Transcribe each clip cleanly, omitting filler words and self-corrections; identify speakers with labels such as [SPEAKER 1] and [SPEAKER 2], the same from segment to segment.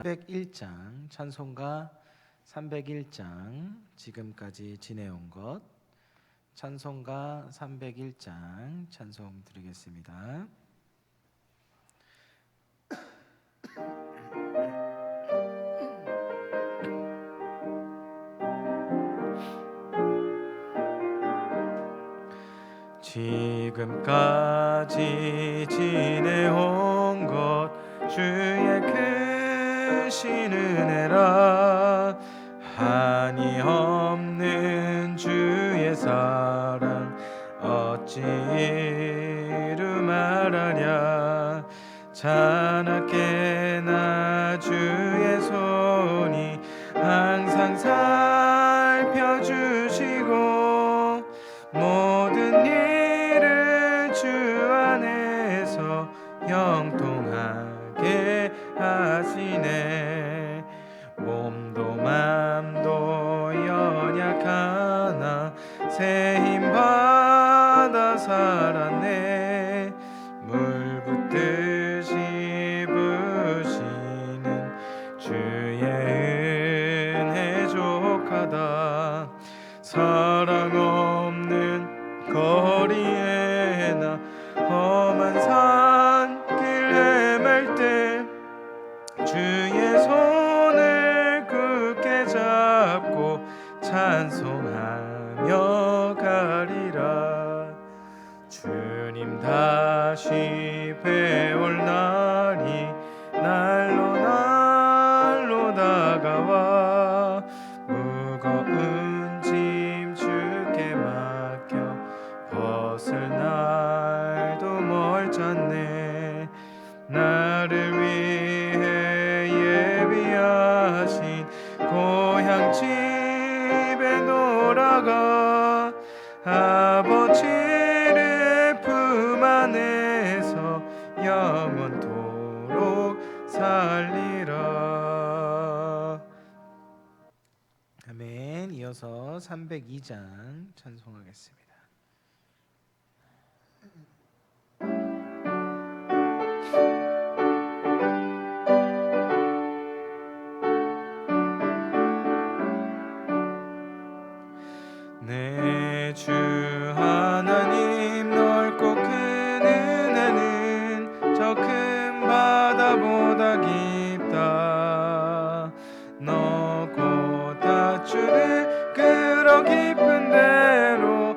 [SPEAKER 1] 301장 찬송가 301장 지금까지 지내온 것 찬송가 301장 찬송 드리겠습니다. 지금까지 지내온 것 주의 크신 은혜라 한이 없는 주의 사랑 어찌 이루 말하랴 자나깨나 주의 손이 항상 살펴주시고 모든 일을 주 안에서 형통하게 하시네 몸도 맘도 연약하나 새 힘 받아 살았네 물 붓듯이 부시는 주의 은혜 족하다 사랑 없는 거리에 나 험한 산길 헤맬 때 주의 손을 굳게 잡고 찬송하며 가리라 주님 다시 배울 날이 날로 날로 다가와 무거운 짐 주께 맡겨 벗을 날도 멀잖네 나를 위해 예비하신 고향 집에 돌아가 아버지의 품 안에서 영원토록 살리라. 아멘. 이어서 302장 찬송하겠습니다. 내 주 하나님 넓고 큰 은혜는 저 큰 바다보다 깊다 너 곧 밧줄을 끌어 깊은 대로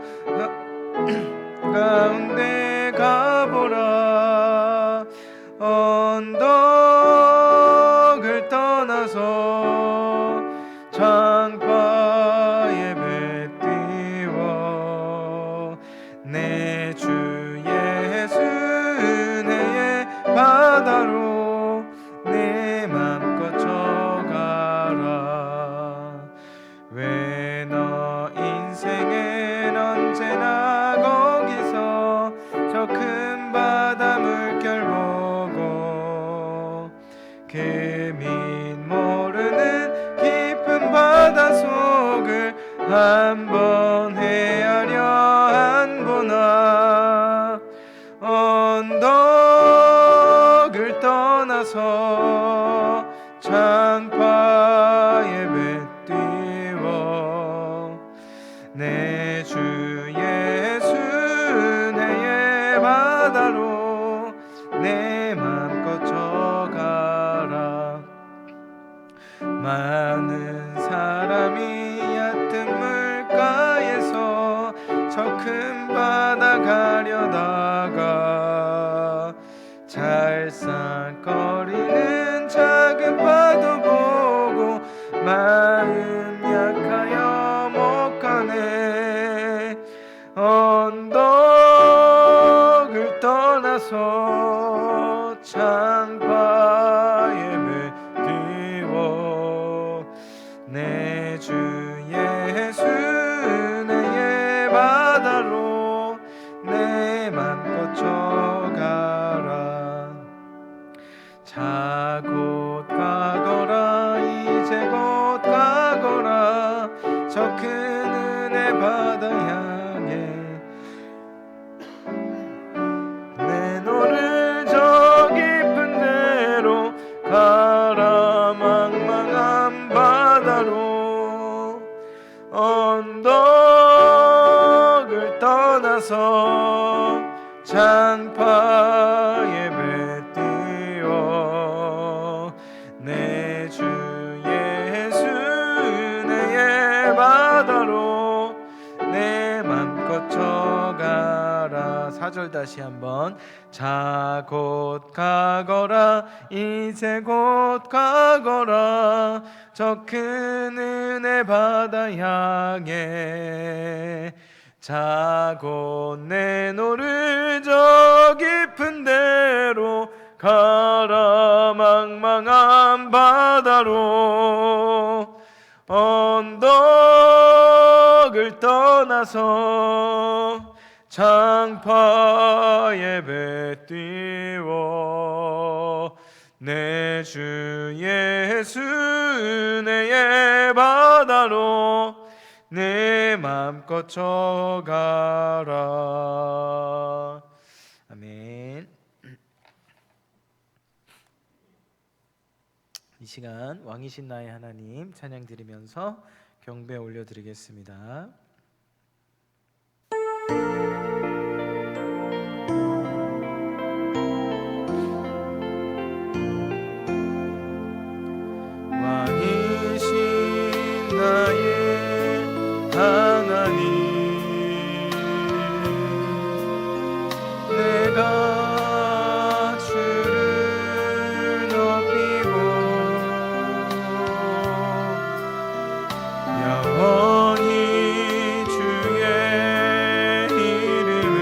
[SPEAKER 1] 가운데 가보라 언덕을 떠나서 창파에 내 주 예수 은혜의 바다로 내 맘껏 져가라 왜 너 인생엔 언제나 거기서 저 큰 바다 물결 보고 금인 모르는 깊은 바다 속을 한번 헤아려 안보나 언덕을 떠나서 창파에 뱉띄워 내 주 예수 은혜의 바다로 내 맘껏 져가라 많은 사람이 얕은 물가에서 저 큰 바다 가려다가 잘싹거리는 작은 파도 보고 마음 약하여 못 가네 언덕을 떠나서 창파에 뱉띄워 내 주 예수 은혜의 바다로 내 맘껏 져가라 자 곧 가거라 이제 곧 가거라 저 큰 은혜 바다 향해 내 너를 저 깊은 데로 가라 떠나서 장파 예배 띄워 내 주 예수 은혜의 바다로 내 맘껏 쳐가라. 4절 다시 한번. 자 곧 가거라 이제 곧 가거라 저 큰 은혜 바다 향해. 자 곧 내노를 저 깊은 데로 가라 망망한 바다로 언덕을 떠나서 장파 예배 띄워 내 주 예수 은혜의 바다로 내 맘껏 쳐가라. 아멘. 이 시간 왕이신 나의 하나님 찬양 드리면서 경배 올려드리겠습니다. 왕이신 나의 하나님 내가 주를 높이고 영원히 주의 이름을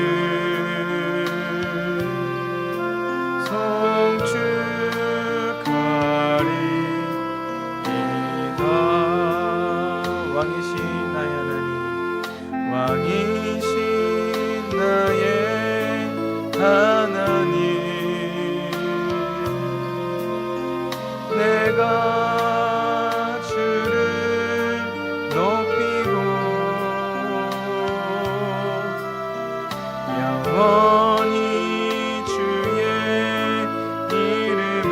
[SPEAKER 1] 송축하리이다. 왕이신 나의 하나님 왕이신 나의 하나님 내가 주를 높이고 영원히 주의 이름을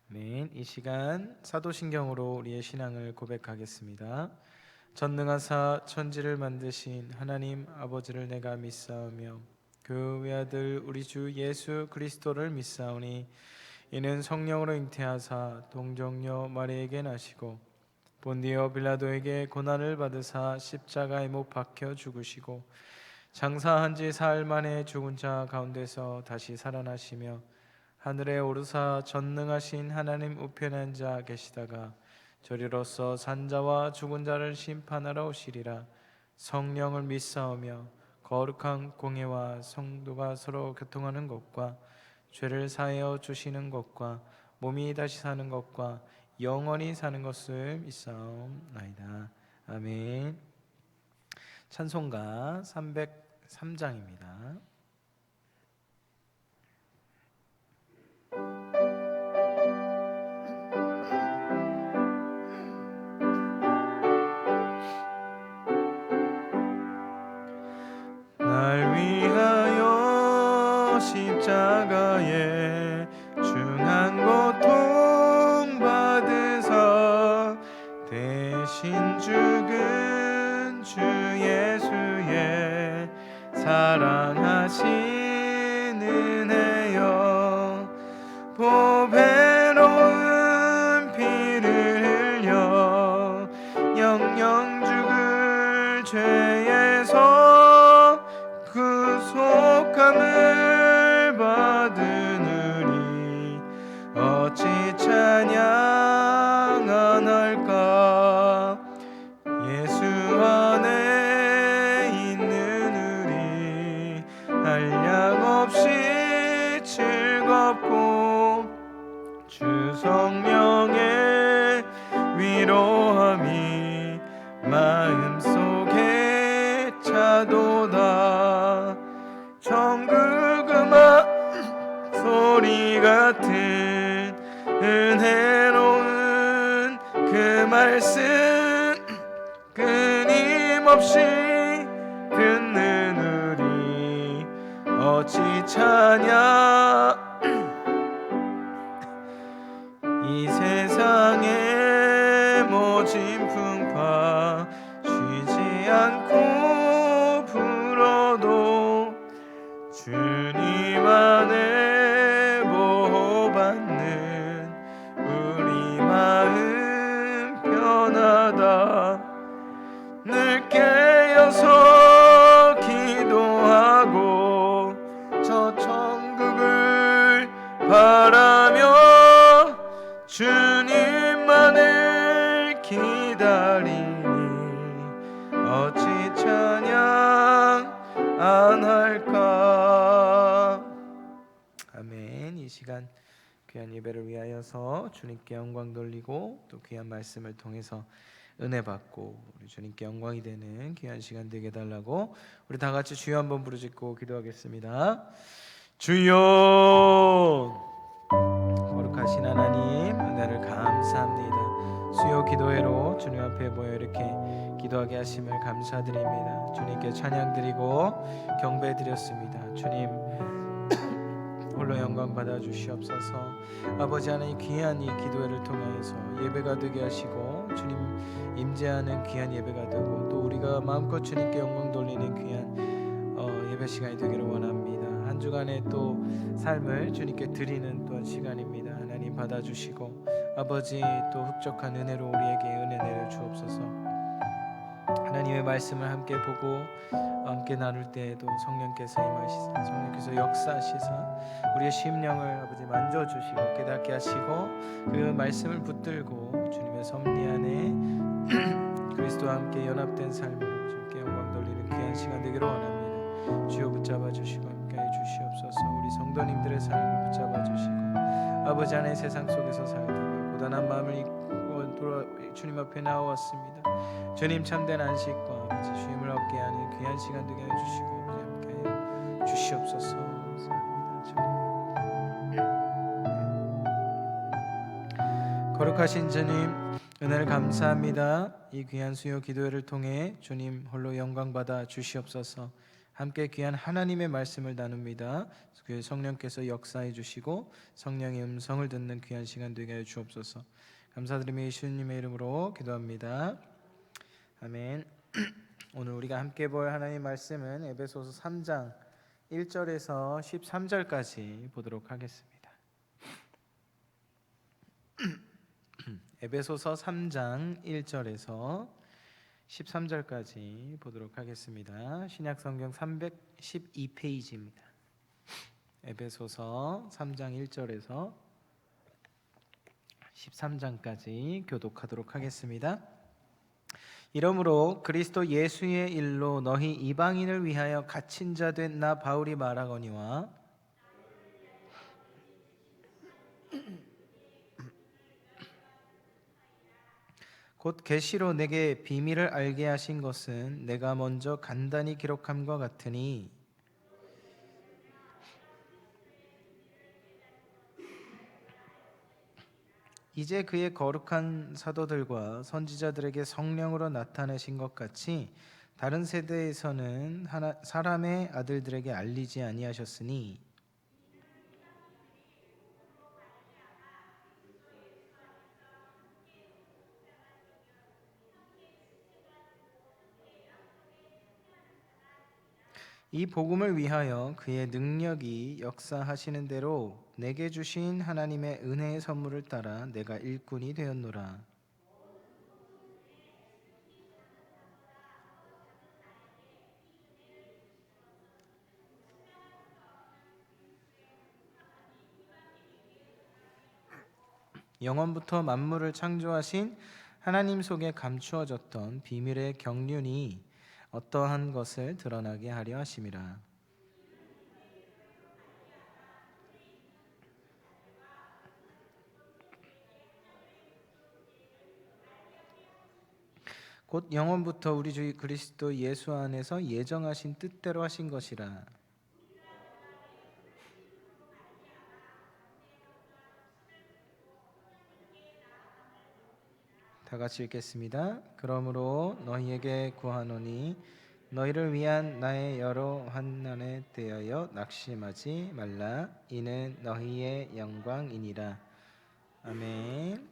[SPEAKER 1] 송축하리이다. 이 시간 사도신경으로 우리의 신앙을 고백하겠습니다. 전능하사 천지를 만드신 하나님 아버지를 내가 믿사오며 그 외아들 우리 주 예수 그리스도를 믿사오니 이는 성령으로 잉태하사 동정녀 마리에게 나시고 본디오 빌라도에게 고난을 받으사 십자가에 못 박혀 죽으시고 장사한 지 사흘 만에 죽은 자 가운데서 다시 살아나시며 하늘에 오르사 전능하신 하나님 우편에 앉아 계시다가 저리로서 산자와 죽은 자를 심판하러 오시리라. 성령을 믿사오며 거룩한 공예와 성도가 서로 교통하는 것과 죄를 사하여 주시는 것과 몸이 다시 사는 것과 영원히 사는 것을 믿사옵나이다. 아멘. 찬송가 303장입니다. 날 위하여 십자가에 중한 고통 받으사 대신 죽은 주 예수의 사랑하신 은혜여 보배로운 피를 흘려 영영 죽을 죄에서 구속함을 받으느니 어찌 찬양하날까. 예수 안에 있는 우리 한량없이 즐겁고 주 성령의 위로함이 마음속에 차도다. 천국 음악 소리 같은 은혜로운 그 말씀 끊임없이 듣는 우리 어찌 찬양 이 세상의 모진 풍파 쉬지 않고 불어도 주님 안에 보호받는 우리 마음 편하다. 늘 깨어서 기도하고 저 천국을 바라며 주님만을 기다리니 어찌 찬양 안 할까. 아멘. 이 시간 귀한 예배를 위하여서 주님께 영광 돌리고 또 귀한 말씀을 통해서 은혜 받고 우리 주님께 영광이 되는 귀한 시간 되게 달라고 우리 다 같이 주여 한번 부르짖고 기도하겠습니다. 주여, 거룩하신 하나님, 은혜를 감사합니다. 수요 기도회로 주님 앞에 모여 이렇게 기도하게 하심을 감사드립니다. 주님께 찬양드리고 경배드렸습니다. 주님 홀로 영광 받아 주시옵소서. 아버지 하나님, 귀한 이 기도회를 통하여서 예배가 되게 하시고 주님 임재하는 귀한 예배가 되고 또 우리가 마음껏 주님께 영광 돌리는 귀한 예배 시간이 되기를 원합니다. 한 주간의 또 삶을 주님께 드리는 또한 시간입니다. 하나님 받아주시고 아버지 또 흡족한 은혜로 우리에게 은혜 내려 주옵소서. 하나님의 말씀을 함께 보고 함께 나눌 때에도 성령께서 임하시사 성령께서 역사하시사 우리의 심령을 아버지 만져주시고 깨닫게 하시고 그 말씀을 붙들고 주님의 섭리 안에 그리스도와 함께 연합된 삶으로 주님께 영광 돌리는 귀한 시간 되기를 원합니다. 주여 붙잡아 주시고 함께해 주시옵소서. 우리 성도님들의 삶을 붙잡아 주시고 아버지 하나의 세상 속에서 살다가 고단한 마음을 입고 주님 앞에 나왔습니다. 주님 참된 안식과 아버지 주임을 얻게 하는 귀한 시간 되게 해주시고 함께해 주시옵소서. 거룩하신 주님 은혜를 감사합니다. 이 귀한 수요 기도회를 통해 주님 홀로 영광 받아 주시옵소서. 함께 귀한 하나님의 말씀을 나눕니다. 그 성령께서 역사해 주시고 성령의 음성을 듣는 귀한 시간 되게 해 주옵소서. 감사드리며 예수님의 이름으로 기도합니다. 아멘. 오늘 우리가 함께 볼 하나님의 말씀은 에베소서 3장 1절에서 13절까지 보도록 하겠습니다. 에베소서 3장 1절에서 13절까지 보도록 하겠습니다. 신약성경 312페이지입니다. 에베소서 3장 1절에서 13장까지 교독하도록 하겠습니다. 이러므로 그리스도 예수의 일로 너희 이방인을 위하여 갇힌 자 된 나 바울이 말하거니와 곧 계시로 내게 비밀을 알게 하신 것은 내가 먼저 간단히 기록함과 같으니 이제 그의 거룩한 사도들과 선지자들에게 성령으로 나타내신 것 같이 다른 세대에서는 사람의 아들들에게 알리지 아니하셨으니 이 복음을 위하여 그의 능력이 역사하시는 대로 내게 주신 하나님의 은혜의 선물을 따라 내가 일꾼이 되었노라. 영원부터 만물을 창조하신 하나님 속에 감추어졌던 비밀의 경륜이 어떠한 것을 드러나게 하려 하심이라. 곧 영원부터 우리 주 그리스도 예수 안에서 예정하신 뜻대로 하신 것이라. 다 같이 읽겠습니다. 그러므로 너희에게 구하노니 너희를 위한 나의 여러 환난에 대하여 낙심하지 말라. 이는 너희의 영광이니라. 아멘.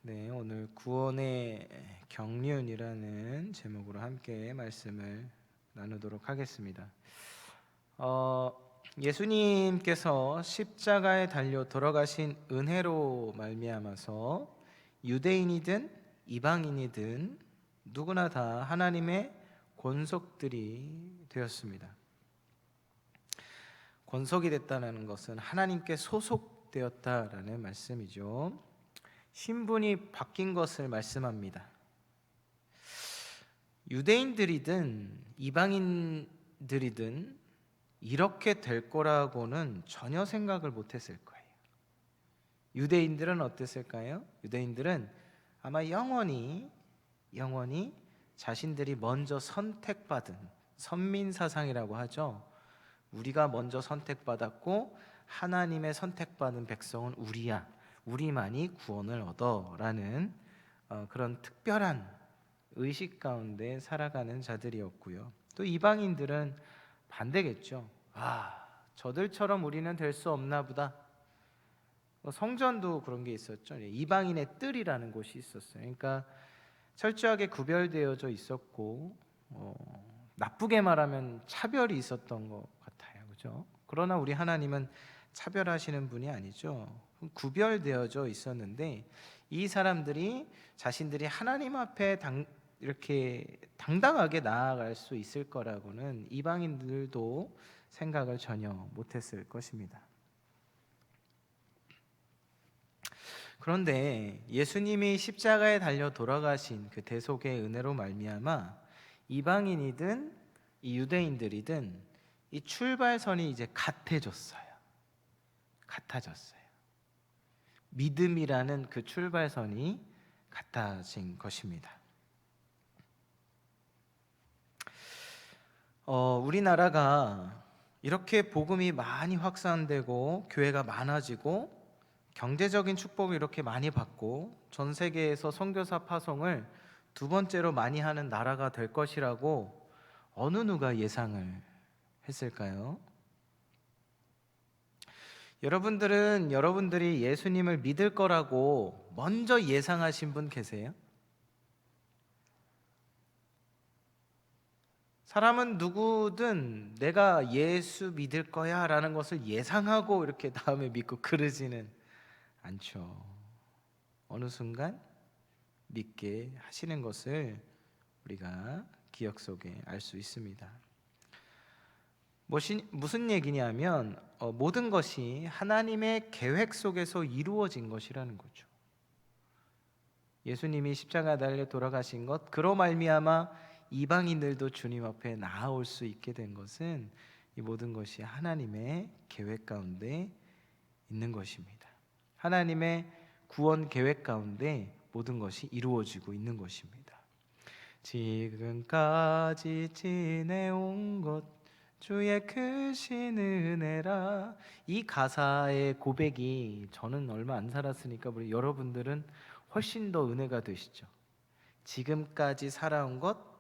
[SPEAKER 1] 네, 오늘 구원의 경륜이라는 제목으로 함께 말씀을 나누도록 하겠습니다. 예수님께서 십자가에 달려 돌아가신 은혜로 말미암아서 유대인이든 이방인이든 누구나 다 하나님의 권속들이 되었습니다. 권속이 됐다는 것은 하나님께 소속되었다라는 말씀이죠. 신분이 바뀐 것을 말씀합니다. 유대인들이든 이방인들이든 이렇게 될 거라고는 전혀 생각을 못했을 거예요. 유대인들은 어땠을까요? 유대인들은 아마 영원히 자신들이 먼저 선택받은 선민사상이라고 하죠. 우리가 먼저 선택받았고 하나님의 선택받은 백성은 우리야, 우리만이 구원을 얻어라는 그런 특별한 의식 가운데 살아가는 자들이었고요. 또 이방인들은 반대겠죠. 저들처럼 우리는 될 수 없나 보다. 성전도 그런 게 있었죠. 이방인의 뜰이라는 곳이 있었어요. 그러니까 철저하게 구별되어져 있었고 나쁘게 말하면 차별이 있었던 것 같아요. 그죠? 그러나 우리 하나님은 차별하시는 분이 아니죠. 구별되어져 있었는데 이 사람들이 자신들이 하나님 앞에 이렇게 당당하게 나아갈 수 있을 거라고는 이방인들도 생각을 전혀 못했을 것입니다. 그런데 예수님이 십자가에 달려 돌아가신 그 대속의 은혜로 말미암아 이방인이든 이 유대인들이든 이 출발선이 이제 같아졌어요. 믿음이라는 그 출발선이 같아진 것입니다. 우리나라가 이렇게 복음이 많이 확산되고 교회가 많아지고 경제적인 축복을 이렇게 많이 받고 전 세계에서 선교사 파송을 두 번째로 많이 하는 나라가 될 것이라고 어느 누가 예상을 했을까요? 여러분들이 예수님을 믿을 거라고 먼저 예상하신 분 계세요? 사람은 누구든 내가 예수 믿을 거야 라는 것을 예상하고 이렇게 다음에 믿고 그러지는 않죠. 어느 순간 믿게 하시는 것을 우리가 기억 속에 알 수 있습니다. 무슨 얘기냐면 모든 것이 하나님의 계획 속에서 이루어진 것이라는 거죠. 예수님이 십자가 달려 돌아가신 것, 그로 말미암아 이방인들도 주님 앞에 나아올 수 있게 된 것은 이 모든 것이 하나님의 계획 가운데 있는 것입니다. 하나님의 구원 계획 가운데 모든 것이 이루어지고 있는 것입니다. 지금까지 지내온 것 주의 크신 은혜라. 이 가사의 고백이 저는 얼마 안 살았으니까 우리 여러분들은 훨씬 더 은혜가 되시죠. 지금까지 살아온 것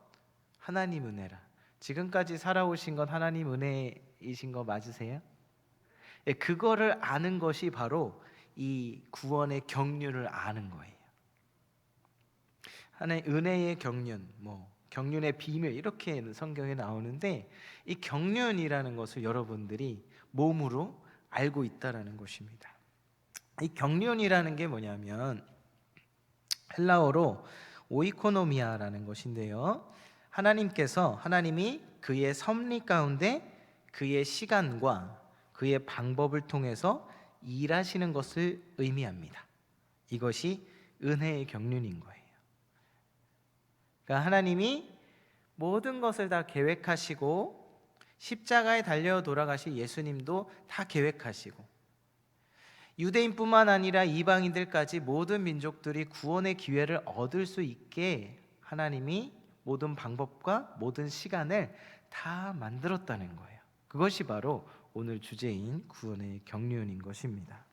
[SPEAKER 1] 하나님 은혜라. 지금까지 살아오신 것 하나님 은혜이신 거 맞으세요? 그거를 아는 것이 바로 이 구원의 경륜을 아는 거예요. 하나의 은혜의 경륜, 경륜의 비밀 이렇게 성경에 나오는데 이 경륜이라는 것을 여러분들이 몸으로 알고 있다라는 것입니다. 이 경륜이라는 게 뭐냐면 헬라어로 오이코노미아라는 것인데요. 하나님이 그의 섭리 가운데 그의 시간과 그의 방법을 통해서 일하시는 것을 의미합니다. 이것이 은혜의 경륜인 거예요. 그러니까 하나님이 모든 것을 다 계획하시고 십자가에 달려 돌아가실 예수님도 다 계획하시고 유대인뿐만 아니라 이방인들까지 모든 민족들이 구원의 기회를 얻을 수 있게 하나님이 모든 방법과 모든 시간을 다 만들었다는 거예요. 그것이 바로 오늘 주제인 구원의 경륜인 것입니다.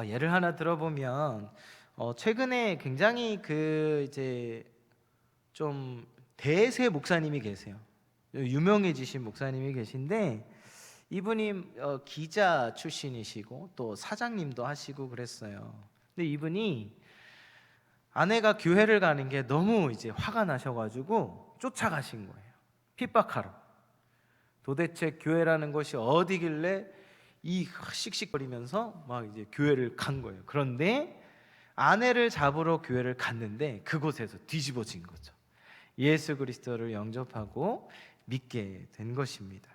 [SPEAKER 1] 예를 하나 들어보면 최근에 굉장히 좀 대세 목사님이 계세요. 유명해지신 목사님이 계신데 이분이 기자 출신이시고 또 사장님도 하시고 그랬어요. 근데 이분이 아내가 교회를 가는 게 너무 이제 화가 나셔가지고 쫓아가신 거예요. 핍박하러. 도대체 교회라는 것이 어디길래 이 씩씩거리면서 막 이제 교회를 간 거예요. 그런데 아내를 잡으러 교회를 갔는데 그곳에서 뒤집어진 거죠. 예수 그리스도를 영접하고 믿게 된 것입니다.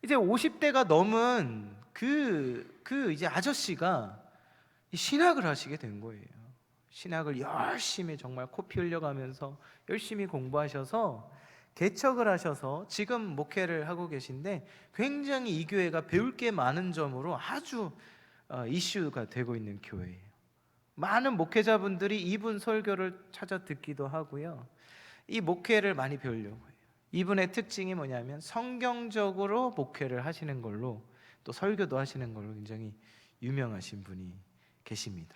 [SPEAKER 1] 이제 50대가 넘은 그 이제 아저씨가 신학을 하시게 된 거예요. 신학을 열심히 정말 코피 흘려가면서 열심히 공부하셔서 개척을 하셔서 지금 목회를 하고 계신데 굉장히 이 교회가 배울 게 많은 점으로 아주 이슈가 되고 있는 교회예요. 많은 목회자분들이 이분 설교를 찾아 듣기도 하고요. 이 목회를 많이 배우려고 해요. 이분의 특징이 뭐냐면 성경적으로 목회를 하시는 걸로 또 설교도 하시는 걸로 굉장히 유명하신 분이 계십니다.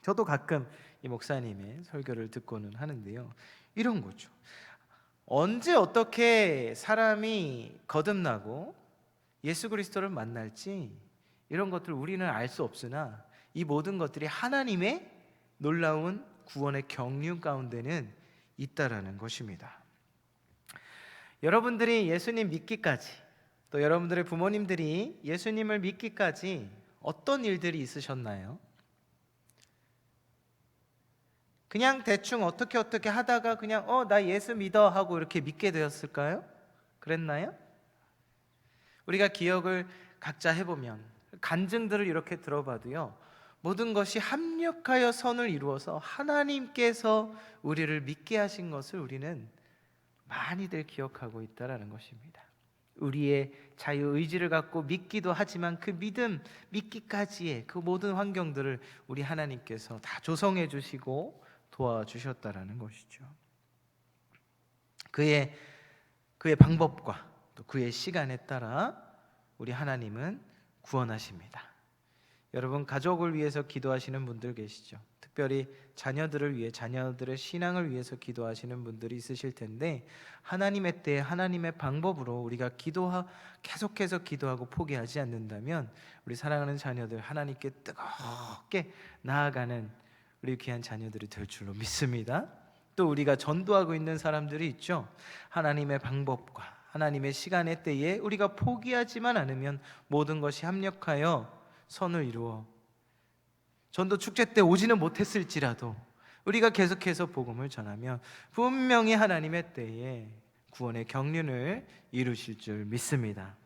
[SPEAKER 1] 저도 가끔 이 목사님의 설교를 듣고는 하는데요. 이런 거죠. 언제 어떻게 사람이 거듭나고 예수 그리스도를 만날지 이런 것들 우리는 알 수 없으나 이 모든 것들이 하나님의 놀라운 구원의 경륜 가운데는 있다라는 것입니다. 여러분들이 예수님 믿기까지 또 여러분들의 부모님들이 예수님을 믿기까지 어떤 일들이 있으셨나요? 그냥 대충 어떻게 하다가 그냥 나 예수 믿어 하고 이렇게 믿게 되었을까요? 그랬나요? 우리가 기억을 각자 해보면 간증들을 이렇게 들어봐도요, 모든 것이 합력하여 선을 이루어서 하나님께서 우리를 믿게 하신 것을 우리는 많이들 기억하고 있다라는 것입니다. 우리의 자유의지를 갖고 믿기도 하지만 그 믿음, 믿기까지의 그 모든 환경들을 우리 하나님께서 다 조성해 주시고 도와주셨다라는 것이죠. 그의 방법과 또 그의 시간에 따라 우리 하나님은 구원하십니다. 여러분, 가족을 위해서 기도하시는 분들 계시죠? 특별히 자녀들을 위해, 자녀들의 신앙을 위해서 기도하시는 분들이 있으실 텐데 하나님의 때에 하나님의 방법으로 우리가 계속해서 기도하고 포기하지 않는다면 우리 사랑하는 자녀들 하나님께 뜨겁게 나아가는 우리 귀한 자녀들이 될 줄로 믿습니다. 또 우리가 전도하고 있는 사람들이 있죠. 하나님의 방법과 하나님의 시간의 때에 우리가 포기하지만 않으면 모든 것이 합력하여 선을 이루어 전도 축제 때 오지는 못했을지라도 우리가 계속해서 복음을 전하면 분명히 하나님의 때에 구원의 경륜을 이루실 줄 믿습니다.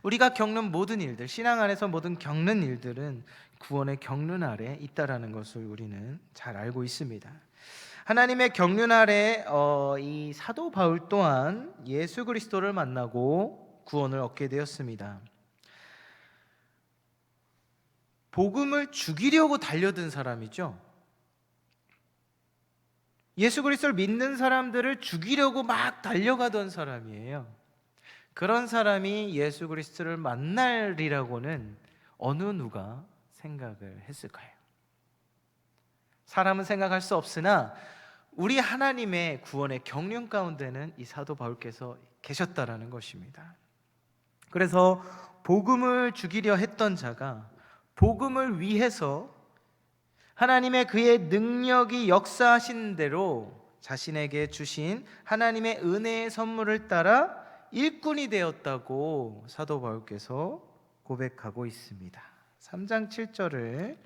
[SPEAKER 1] 우리가 겪는 모든 일들, 신앙 안에서 모든 겪는 일들은 구원의 경륜 아래 있다라는 것을 우리는 잘 알고 있습니다. 하나님의 경륜 아래 이 사도 바울 또한 예수 그리스도를 만나고 구원을 얻게 되었습니다. 복음을 죽이려고 달려든 사람이죠. 예수 그리스도를 믿는 사람들을 죽이려고 막 달려가던 사람이에요. 그런 사람이 예수 그리스도를 만날이라고는 어느 누가 생각을 했을까요? 사람은 생각할 수 없으나 우리 하나님의 구원의 경륜 가운데는 이 사도 바울께서 계셨다라는 것입니다. 그래서 복음을 죽이려 했던 자가 복음을 위해서 하나님의 그의 능력이 역사하신 대로 자신에게 주신 하나님의 은혜의 선물을 따라 일꾼이 되었다고 사도 바울께서 고백하고 있습니다. 3장 7절을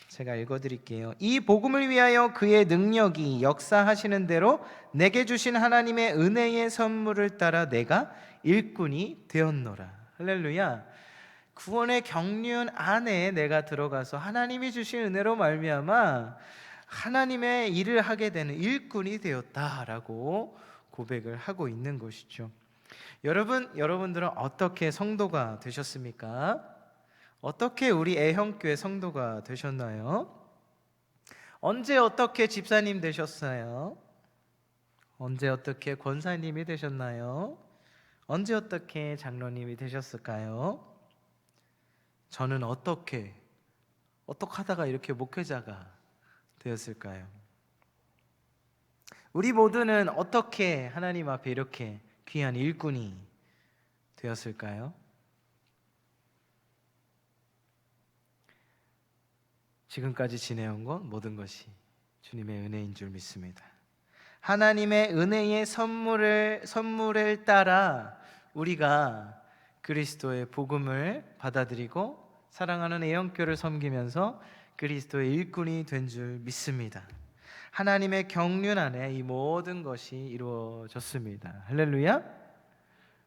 [SPEAKER 1] 제가 읽어드릴게요. 이 복음을 위하여 그의 능력이 역사하시는 대로 내게 주신 하나님의 은혜의 선물을 따라 내가 일꾼이 되었노라. 할렐루야. 구원의 경륜 안에 내가 들어가서 하나님이 주신 은혜로 말미암아 하나님의 일을 하게 되는 일꾼이 되었다라고 고백을 하고 있는 것이죠. 여러분들은 어떻게 성도가 되셨습니까? 어떻게 우리 애형교회 성도가 되셨나요? 언제 어떻게 집사님 되셨어요? 언제 어떻게 권사님이 되셨나요? 언제 어떻게 장로님이 되셨을까요? 저는 어떻게 하다가 이렇게 목회자가 되었을까요? 우리 모두는 어떻게 하나님 앞에 이렇게 귀한 일꾼이 되었을까요? 지금까지 지내온 것 모든 것이 주님의 은혜인 줄 믿습니다. 하나님의 은혜의 선물을 따라 우리가 그리스도의 복음을 받아들이고 사랑하는 애영교를 섬기면서 그리스도의 일꾼이 된 줄 믿습니다. 하나님의 경륜 안에 이 모든 것이 이루어졌습니다. 할렐루야.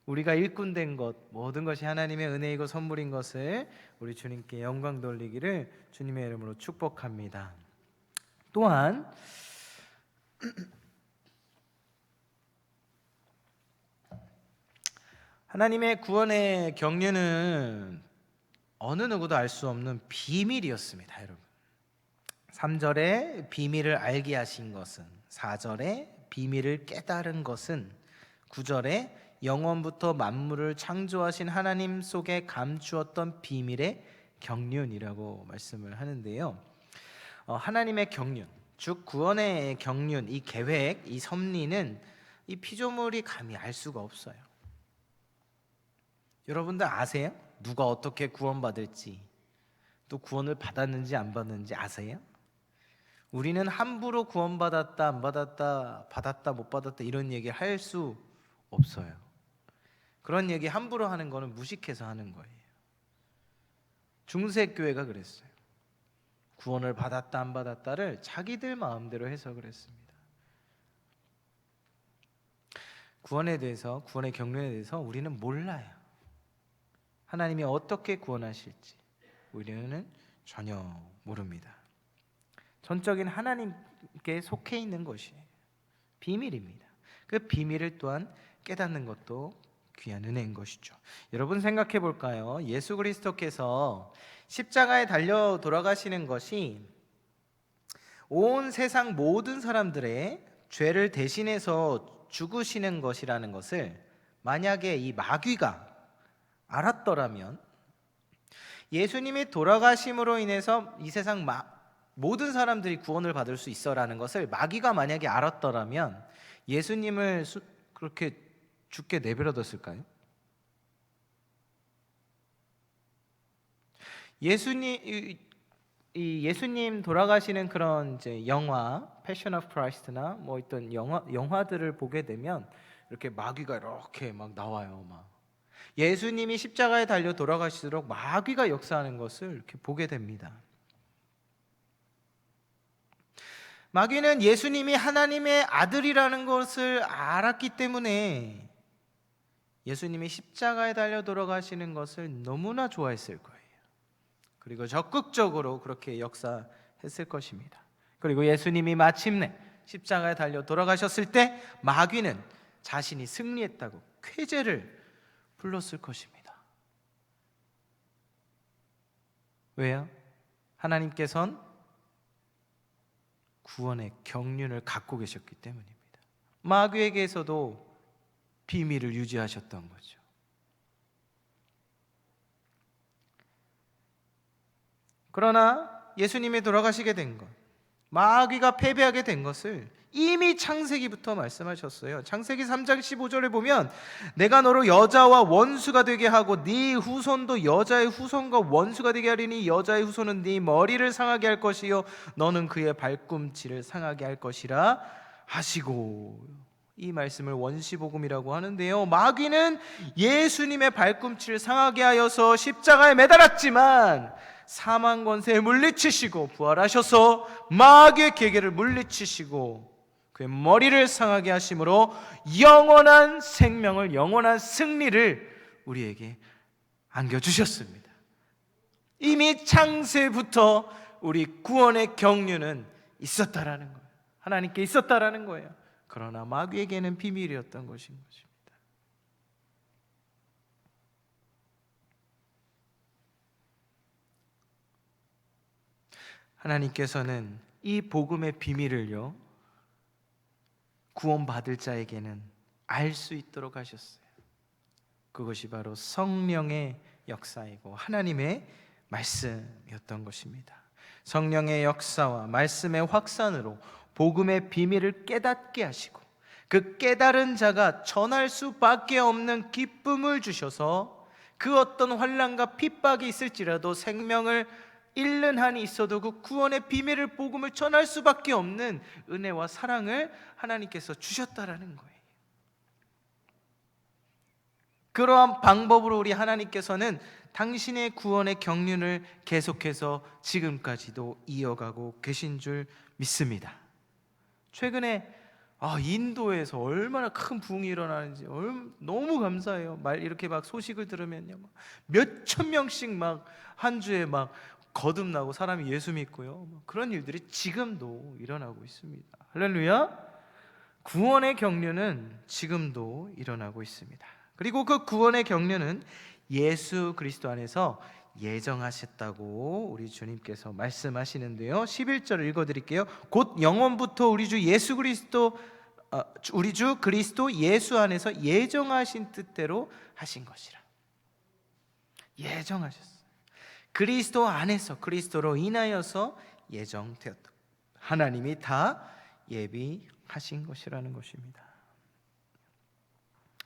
[SPEAKER 1] 우리가 일꾼 된 것, 모든 것이 하나님의 은혜이고 선물인 것을 우리 주님께 영광 돌리기를 주님의 이름으로 축복합니다. 또한 하나님의 구원의 경륜은 어느 누구도 알 수 없는 비밀이었습니다, 여러분. 3절에 비밀을 알게 하신 것은, 4절에 비밀을 깨달은 것은, 9절에 영원부터 만물을 창조하신 하나님 속에 감추었던 비밀의 경륜이라고 말씀을 하는데요. 하나님의 경륜, 즉 구원의 경륜, 이 계획, 이 섭리는 이 피조물이 감히 알 수가 없어요. 여러분들 아세요? 누가 어떻게 구원받을지, 또 구원을 받았는지 안 받았는지 아세요? 우리는 함부로 구원받았다 안 받았다, 받았다 못 받았다 이런 얘기 할 수 없어요. 그런 얘기 함부로 하는 거는 무식해서 하는 거예요. 중세교회가 그랬어요. 구원을 받았다 안 받았다를 자기들 마음대로 해석을 했습니다. 구원에 대해서, 구원의 경륜에 대해서 우리는 몰라요. 하나님이 어떻게 구원하실지 우리는 전혀 모릅니다. 전적인 하나님께 속해 있는 것이 비밀입니다. 그 비밀을 또한 깨닫는 것도 귀한 은혜인 것이죠. 여러분 생각해 볼까요? 예수 그리스도께서 십자가에 달려 돌아가시는 것이 온 세상 모든 사람들의 죄를 대신해서 죽으시는 것이라는 것을 만약에 이 마귀가 알았더라면, 예수님이 돌아가심으로 인해서 이 세상 모든 사람들이 구원을 받을 수 있어라는 것을 마귀가 만약에 알았더라면 예수님을 그렇게 죽게 내버려뒀을까요? 예수님 돌아가시는 그런 이제 영화, 패션 오브 크라이스트나 뭐 있던 영화들을 보게 되면 이렇게 마귀가 이렇게 막 나와요. 막 예수님이 십자가에 달려 돌아가시도록 마귀가 역사하는 것을 이렇게 보게 됩니다. 마귀는 예수님이 하나님의 아들이라는 것을 알았기 때문에 예수님이 십자가에 달려 돌아가시는 것을 너무나 좋아했을 거예요. 그리고 적극적으로 그렇게 역사했을 것입니다. 그리고 예수님이 마침내 십자가에 달려 돌아가셨을 때 마귀는 자신이 승리했다고 쾌재를 불렀을 것입니다. 왜요? 하나님께서는 구원의 경륜을 갖고 계셨기 때문입니다. 마귀에게서도 비밀을 유지하셨던 거죠. 그러나 예수님이 돌아가시게 된 것, 마귀가 패배하게 된 것을 이미 창세기부터 말씀하셨어요. 창세기 3장 15절에 보면 내가 너로 여자와 원수가 되게 하고 네 후손도 여자의 후손과 원수가 되게 하리니 여자의 후손은 네 머리를 상하게 할 것이요 너는 그의 발꿈치를 상하게 할 것이라 하시고, 이 말씀을 원시복음이라고 하는데요, 마귀는 예수님의 발꿈치를 상하게 하여서 십자가에 매달았지만 사망 권세에 물리치시고 부활하셔서 마귀의 계계를 물리치시고 그의 머리를 상하게 하심으로 영원한 생명을, 영원한 승리를 우리에게 안겨주셨습니다. 이미 창세부터 우리 구원의 경륜은 있었다라는 거예요. 하나님께 있었다라는 거예요. 그러나 마귀에게는 비밀이었던 것인 것입니다. 하나님께서는 이 복음의 비밀을요, 구원받을 자에게는 알 수 있도록 하셨어요. 그것이 바로 성령의 역사이고 하나님의 말씀이었던 것입니다. 성령의 역사와 말씀의 확산으로 복음의 비밀을 깨닫게 하시고 그 깨달은 자가 전할 수밖에 없는 기쁨을 주셔서 그 어떤 환난과 핍박이 있을지라도 생명을 잃는 한이 있어도 그 구원의 비밀을 복음을 전할 수밖에 없는 은혜와 사랑을 하나님께서 주셨다라는 거예요. 그러한 방법으로 우리 하나님께서는 당신의 구원의 경륜을 계속해서 지금까지도 이어가고 계신 줄 믿습니다. 최근에 인도에서 얼마나 큰 부흥이 일어나는지 너무 감사해요. 이렇게 막 소식을 들으면요, 몇천 명씩 막 한 주에 막 거듭나고 사람이 예수 믿고요, 그런 일들이 지금도 일어나고 있습니다. 할렐루야. 구원의 경륜은 지금도 일어나고 있습니다. 그리고 그 구원의 경륜은 예수 그리스도 안에서 예정하셨다고 우리 주님께서 말씀하시는데요, 11절을 읽어드릴게요. 곧 영원부터 우리 주 그리스도 예수 안에서 예정하신 뜻대로 하신 것이라. 예정하셨어요. 그리스도 안에서, 그리스도로 인하여서 예정되었다. 하나님이 다 예비하신 것이라는 것입니다.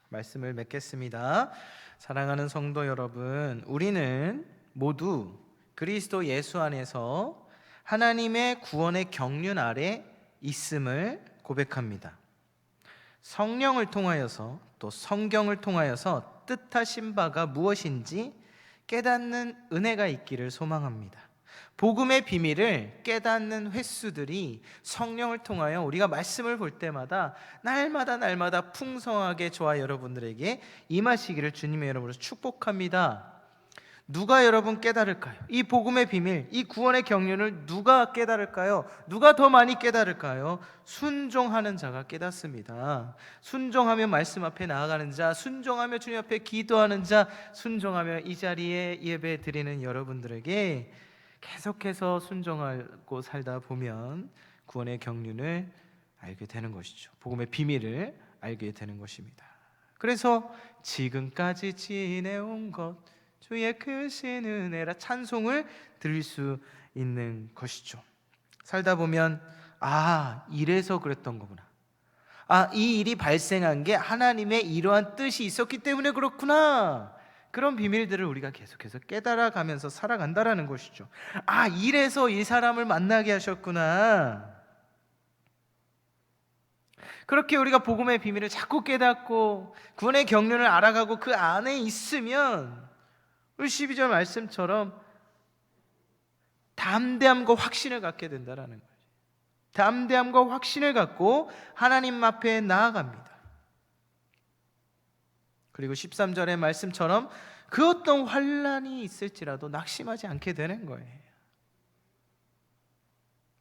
[SPEAKER 1] 말씀을 맺겠습니다. 사랑하는 성도 여러분, 우리는 모두 그리스도 예수 안에서 하나님의 구원의 경륜 아래 있음을 고백합니다. 성령을 통하여서 또 성경을 통하여서 뜻하신 바가 무엇인지 깨닫는 은혜가 있기를 소망합니다. 복음의 비밀을 깨닫는 횟수들이 성령을 통하여 우리가 말씀을 볼 때마다 날마다 풍성하게 저와 여러분들에게 임하시기를 주님의 이름으로 축복합니다. 누가 여러분 깨달을까요? 이 복음의 비밀, 이 구원의 경륜을 누가 깨달을까요? 누가 더 많이 깨달을까요? 순종하는 자가 깨닫습니다. 순종하며 말씀 앞에 나아가는 자, 순종하며 주님 앞에 기도하는 자, 순종하며 이 자리에 예배 드리는 여러분들에게 계속해서 순종하고 살다 보면 구원의 경륜을 알게 되는 것이죠. 복음의 비밀을 알게 되는 것입니다. 그래서 지금까지 지내온 것 주의 크신 은혜라 찬송을 드릴 수 있는 것이죠. 살다 보면 이래서 그랬던 거구나, 이 일이 발생한 게 하나님의 이러한 뜻이 있었기 때문에 그렇구나, 그런 비밀들을 우리가 계속해서 깨달아가면서 살아간다라는 것이죠. 이래서 이 사람을 만나게 하셨구나. 그렇게 우리가 복음의 비밀을 자꾸 깨닫고 구원의 경륜을 알아가고 그 안에 있으면 우리 12절 말씀처럼 담대함과 확신을 갖게 된다라는 거죠. 담대함과 확신을 갖고 하나님 앞에 나아갑니다. 그리고 13절의 말씀처럼 그 어떤 환난이 있을지라도 낙심하지 않게 되는 거예요.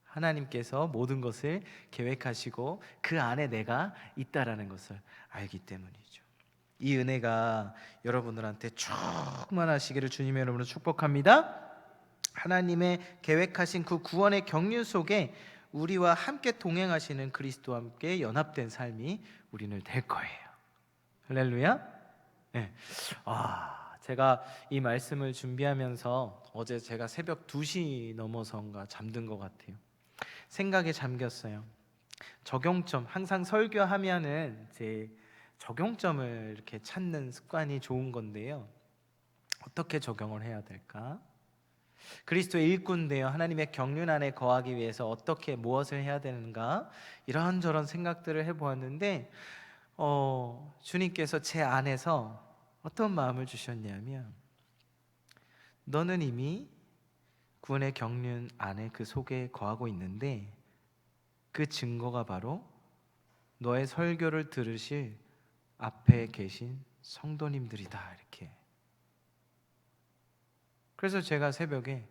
[SPEAKER 1] 하나님께서 모든 것을 계획하시고 그 안에 내가 있다라는 것을 알기 때문이죠. 이 은혜가 여러분들한테 충만하시기를 주님의 이름으로 축복합니다. 하나님의 계획하신 그 구원의 경륜 속에 우리와 함께 동행하시는 그리스도와 함께 연합된 삶이 우리는 될 거예요. 할렐루야. 네. 제가 이 말씀을 준비하면서 어제 제가 새벽 2시 넘어서인가 잠든 것 같아요. 생각에 잠겼어요. 적용점, 항상 설교하면은 제 적용점을 이렇게 찾는 습관이 좋은 건데요, 어떻게 적용을 해야 될까? 그리스도의 일꾼 되어 하나님의 경륜 안에 거하기 위해서 어떻게 무엇을 해야 되는가, 이런저런 생각들을 해보았는데 주님께서 제 안에서 어떤 마음을 주셨냐면, 너는 이미 구원의 경륜 안에 그 속에 거하고 있는데 그 증거가 바로 너의 설교를 들으실 앞에 계신 성도님들이다, 이렇게. 그래서 제가 새벽에,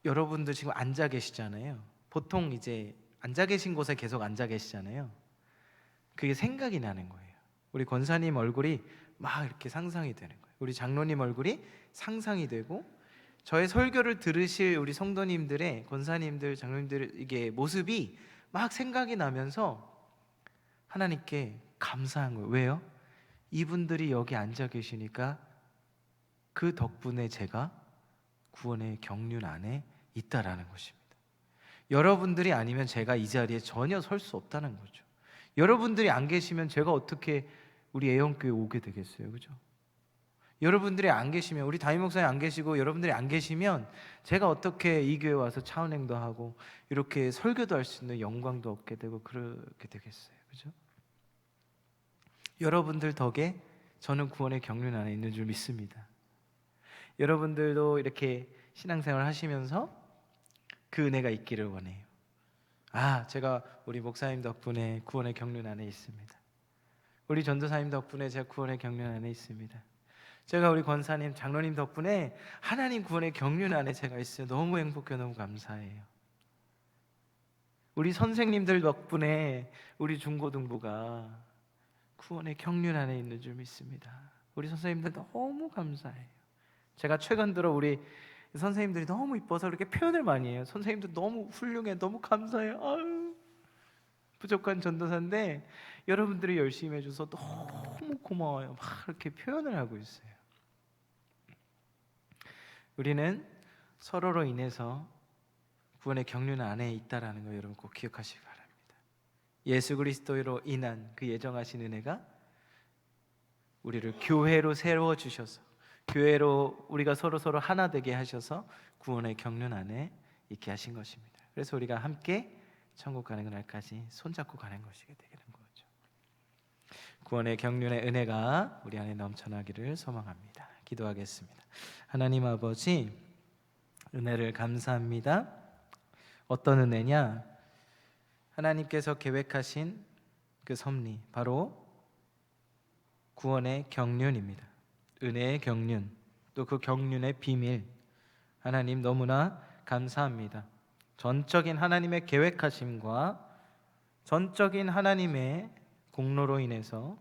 [SPEAKER 1] 여러분들 지금 앉아 계시잖아요. 보통 이제 앉아 계신 곳에 계속 앉아 계시잖아요. 그게 생각이 나는 거예요. 우리 권사님 얼굴이 막 이렇게 상상이 되는 거예요. 우리 장로님 얼굴이 상상이 되고, 저의 설교를 들으실 우리 성도님들의, 권사님들, 장로님들 이게 모습이 막 생각이 나면서 하나님께 감사한 거예요. 왜요? 이분들이 여기 앉아 계시니까 그 덕분에 제가 구원의 경륜 안에 있다라는 것입니다. 여러분들이 아니면 제가 이 자리에 전혀 설 수 없다는 거죠. 여러분들이 안 계시면 제가 어떻게 우리 애원교회 오게 되겠어요, 그죠? 여러분들이 안 계시면, 우리 담임 목사님 안 계시고 여러분들이 안 계시면 제가 어떻게 이 교회 와서 차은행도 하고 이렇게 설교도 할 수 있는 영광도 얻게 되고 그렇게 되겠어요, 그죠? 여러분들 덕에 저는 구원의 경륜 안에 있는 줄 믿습니다. 여러분들도 이렇게 신앙생활 하시면서 그 은혜가 있기를 원해요. 제가 우리 목사님 덕분에 구원의 경륜 안에 있습니다. 우리 전도사님 덕분에 제가 구원의 경륜 안에 있습니다. 제가 우리 권사님, 장로님 덕분에 하나님 구원의 경륜 안에 제가 있어요. 너무 행복해요. 너무 감사해요. 우리 선생님들 덕분에 우리 중고등부가 구원의 경륜 안에 있는 줄 믿습니다. 우리 선생님들 너무 감사해요. 제가 최근 들어 우리 선생님들이 너무 이뻐서 그렇게 표현을 많이 해요. 선생님들 너무 훌륭해, 너무 감사해요. 아유, 부족한 전도사인데 여러분들이 열심히 해줘서 너무 고마워요. 막 이렇게 표현을 하고 있어요. 우리는 서로로 인해서 구원의 경륜 안에 있다라는 거 여러분 꼭 기억하시기 바랍니다. 예수 그리스도로 인한 그 예정하신 은혜가 우리를 교회로 세워주셔서, 교회로 우리가 서로 하나 되게 하셔서 구원의 경륜 안에 있게 하신 것입니다. 그래서 우리가 함께 천국 가는 그날까지 손잡고 가는 것이 되는 거죠. 구원의 경륜의 은혜가 우리 안에 넘쳐나기를 소망합니다. 기도하겠습니다. 하나님 아버지, 은혜를 감사합니다. 어떤 은혜냐? 하나님께서 계획하신 그 섭리, 바로 구원의 경륜입니다. 은혜의 경륜, 또 그 경륜의 비밀, 하나님 너무나 감사합니다. 전적인 하나님의 계획하심과 전적인 하나님의 공로로 인해서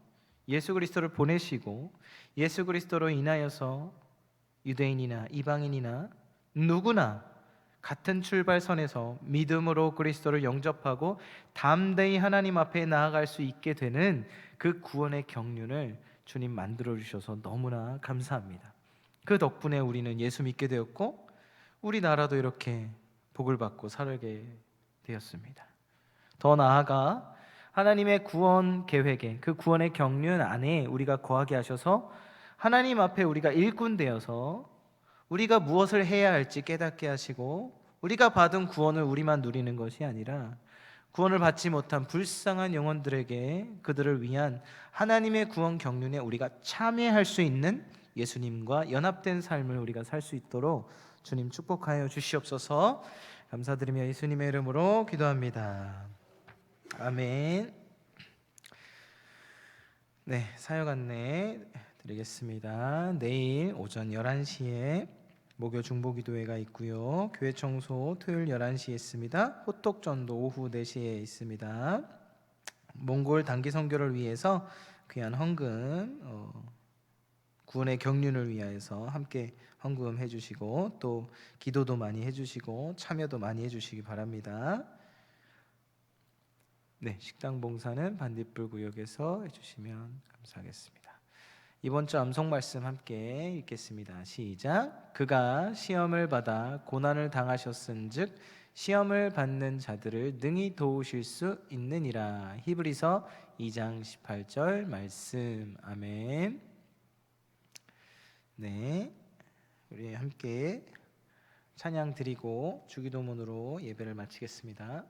[SPEAKER 1] 예수 그리스도를 보내시고 예수 그리스도로 인하여서 유대인이나 이방인이나 누구나 같은 출발선에서 믿음으로 그리스도를 영접하고 담대히 하나님 앞에 나아갈 수 있게 되는 그 구원의 경륜을 주님 만들어 주셔서 너무나 감사합니다. 그 덕분에 우리는 예수 믿게 되었고 우리나라도 이렇게 복을 받고 살게 되었습니다. 더 나아가 하나님의 구원 계획에, 그 구원의 경륜 안에 우리가 거하게 하셔서 하나님 앞에 우리가 일꾼 되어서 우리가 무엇을 해야 할지 깨닫게 하시고 우리가 받은 구원을 우리만 누리는 것이 아니라 구원을 받지 못한 불쌍한 영혼들에게 그들을 위한 하나님의 구원 경륜에 우리가 참여할 수 있는 예수님과 연합된 삶을 우리가 살 수 있도록 주님 축복하여 주시옵소서. 감사드리며 예수님의 이름으로 기도합니다. 아멘. 네, 사역 안내 드리겠습니다. 내일 오전 11시에 목요 중보기도회가 있고요. 교회 청소 토요일 11시에 있습니다. 호떡전도 오후 4시에 있습니다. 몽골 단기 선교를 위해서 귀한 헌금, 구원의 경륜을 위하여서 함께 헌금해 주시고 또 기도도 많이 해주시고 참여도 많이 해주시기 바랍니다. 네, 식당 봉사는 반딧불 구역에서 해주시면 감사하겠습니다. 이번 주 암송 말씀 함께 읽겠습니다. 시작. 그가 시험을 받아 고난을 당하셨은즉 시험을 받는 자들을 능히 도우실 수 있느니라. 히브리서 2장 18절 말씀. 아멘. 네, 우리 함께 찬양 드리고 주기도문으로 예배를 마치겠습니다.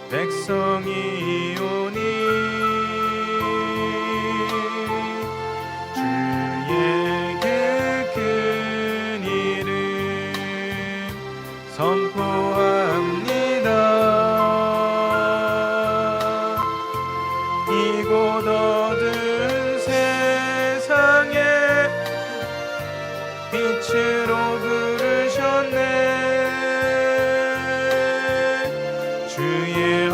[SPEAKER 1] 백성이오니 주의 그 큰 이름 선포합니다. 이곳 어두운 세상에 빛으로 부르셨네. 주의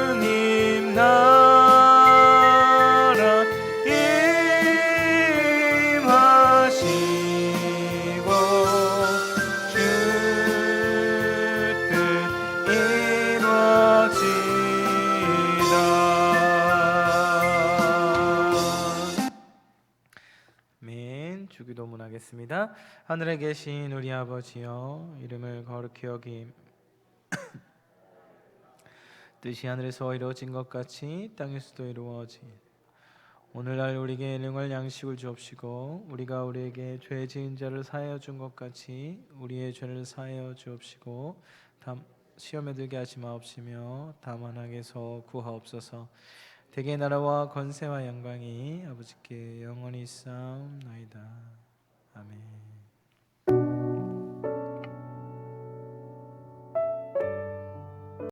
[SPEAKER 1] 주님 나라 임하시고 주 뜻 이루어지이다. 아멘. 주기도문 하겠습니다. 하늘에 계신 우리 아버지여, 이름을 거룩히 여김. 뜻이 하늘에서 이루어진 것 같이 땅에서도 이루어지. 오늘날 우리에게 일용할 양식을 주옵시고, 우리가 우리에게 죄 지은 자를 사하여 준 것 같이 우리의 죄를 사하여 주옵시고, 시험에 들게 하지 마옵시며 다만 악에서 구하옵소서. 대개 나라와 권세와 영광이 아버지께 영원히 있사옵나이다. 아멘.